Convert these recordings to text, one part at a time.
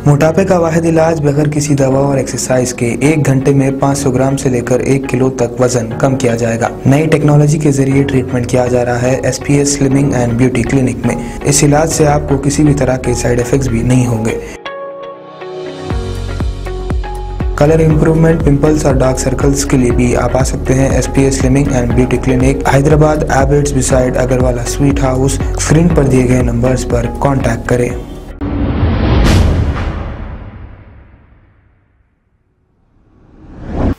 मोटापे का वाहिद इलाज बगैर किसी दवा और एक्सरसाइज के 1 घंटे में 500 ग्राम से लेकर 1 किलो तक वजन कम किया जाएगा। नई टेक्नोलॉजी के जरिए ट्रीटमेंट किया जा रहा है SPS slimming and beauty clinic में। इस इलाज से आपको किसी भी तरह के साइड इफेक्ट्स भी नहीं होंगे। कलर इंप्रूवमेंट, पिंपल्स और डार्क सर्कल्स के लिए भी आप आ सकते हैं SPS slimming and beauty clinic, Hyderabad, Abids beside Agarwala sweet house. Screen पर दिए गए नंबर्स पर कॉन्टैक्ट करें।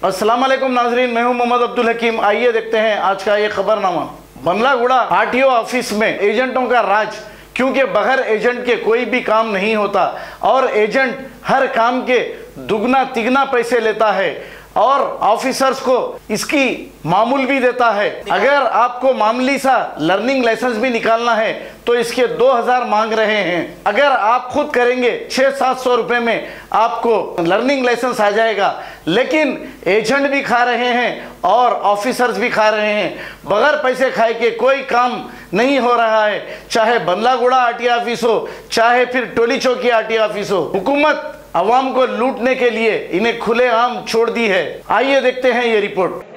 अस्सलाम वालेकुम नाजरीन, मैं हूं मोहम्मद अब्दुल हकीम। आइए देखते हैं आज का ये खबरनामा। बंगलागुड़ा RTO ऑफिस में एजेंटों का राज, क्योंकि बगैर एजेंट के कोई भी काम नहीं होता और एजेंट हर काम के दुगना तिगना पैसे लेता है और ऑफिसर्स को इसकी मामूल भी देता है। अगर आपको मामूली सा लर्निंग लाइसेंस भी निकालना है तो इसके 2000 मांग रहे हैं। अगर आप खुद करेंगे 600-700 रुपए में आपको लर्निंग लाइसेंस आ जाएगा। लेकिन एजेंट भी खा रहे हैं और ऑफिसर्स भी खा रहे हैं। बगैर पैसे खाए के कोई काम नहीं हो रहा है, चाहे बंगलागुड़ा RTO ऑफिस हो, चाहे फिर टोली चौकी RTO ऑफिस हो। हुकूमत अवाम को लूटने के लिए इन्हें खुलेआम छोड़ दी है। आइए देखते हैं ये रिपोर्ट।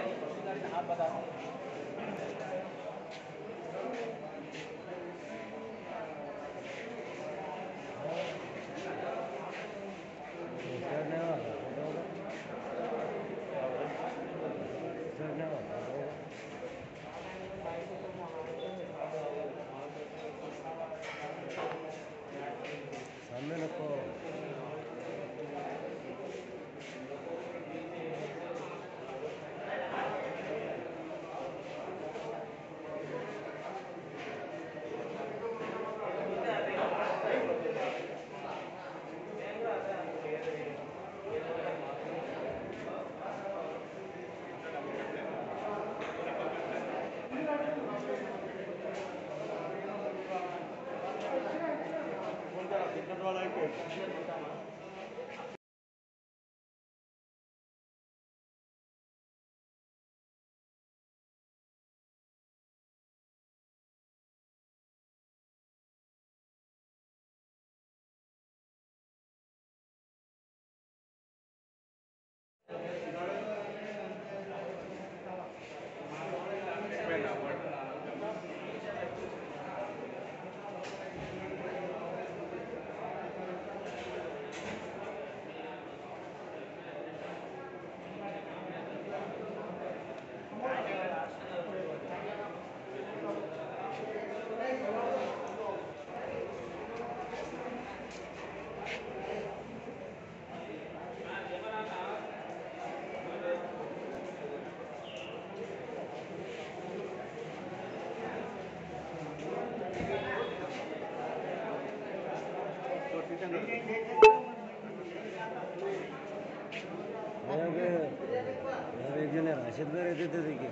राशिद में रहते थे, देखिए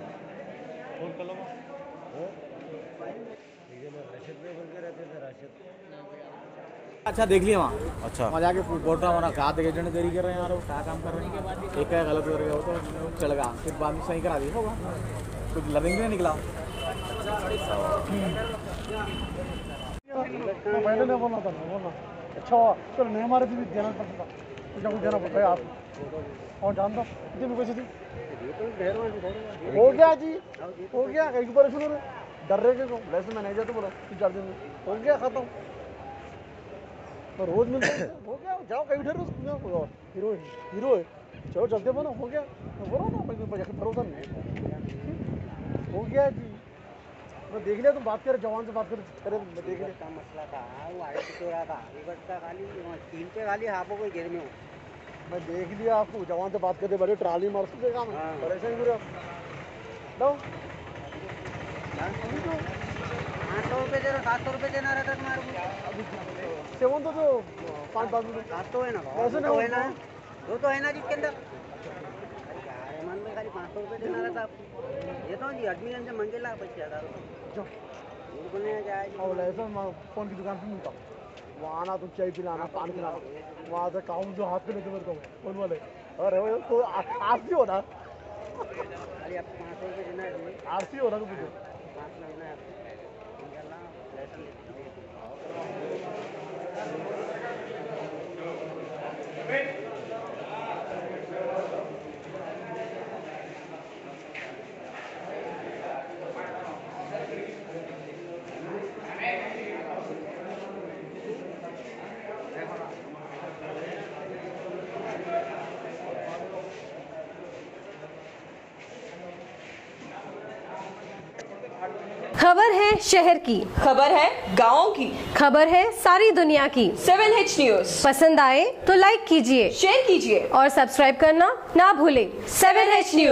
राशिद में बन के रहते थे। राशिद अच्छा देख लिया वहाँ। अच्छा वहाँ जाके बोल रहा हूँ कहा थे एजेंट देरी कर रहे हैं यार, वो क्या काम कर रहे हैं। एक क्या गलत कर गया, वो तो चल गया, फिर बाद में सही करा दिया होगा, कुछ लर्निंग नहीं निकला। पहले नहीं बोलना था, बोलना अच्छा चलो नहीं हमारे भी देना पड़ता, कुछ ना कुछ देना पड़ता है आप। और जान दो कितने में पैसे थी हो गया जी, हो गया कहीं पर सुनो डर रहे के वैसे मैनेजर तो बोला 3-4 दिन में हो गया खत्म। तो रोज मिलते हो गया, जाओ कहीं ठहरो, हीरो हीरो है, चलो चलते बनो, हो गया तो बोलो ना, भरोसा नहीं हो गया जी। मैं देख लिया, तुम बात करे जवान से बात करे, ठहरे देख लिया का मसला था। वो आई तो रहा था का खाली टीम पे खाली हाथों को घेर में हो। मैं देख लिया आपको, जवान से बात करते बड़े ट्राली मार सकते काम है, परेशान पूरे लो 800 रुपये देना, 700 रुपये देना रहता तुम्हारे को। अभी सेवन तो 5-10 मिनट 700 है ना, वैसे तो है ना, ना, दो तो है ना जिसके अंदर। अरे मन में खाली 500 रुपये देना रहता आपको। ये तो जी एडमिशन से मंगेला 25,000 रुपये बोलने जाए। और ऐसा फोन की दुकान से मिलता वहाँ आना, तो चाय पिलाना, पानी पिलाना, वहाँ से काम जो हाथ पे लेते मेरे को फोन वाले। अरे वो तो आरती हो ना, खाली आपको 500 रुपये देना है, आरती हो ना तो मुझे 500 देना है आपको। खबर है शहर की, खबर है गाँव की, खबर है सारी दुनिया की। 7H न्यूज पसंद आए तो लाइक कीजिए, शेयर कीजिए और सब्सक्राइब करना ना भूलें। 7H news.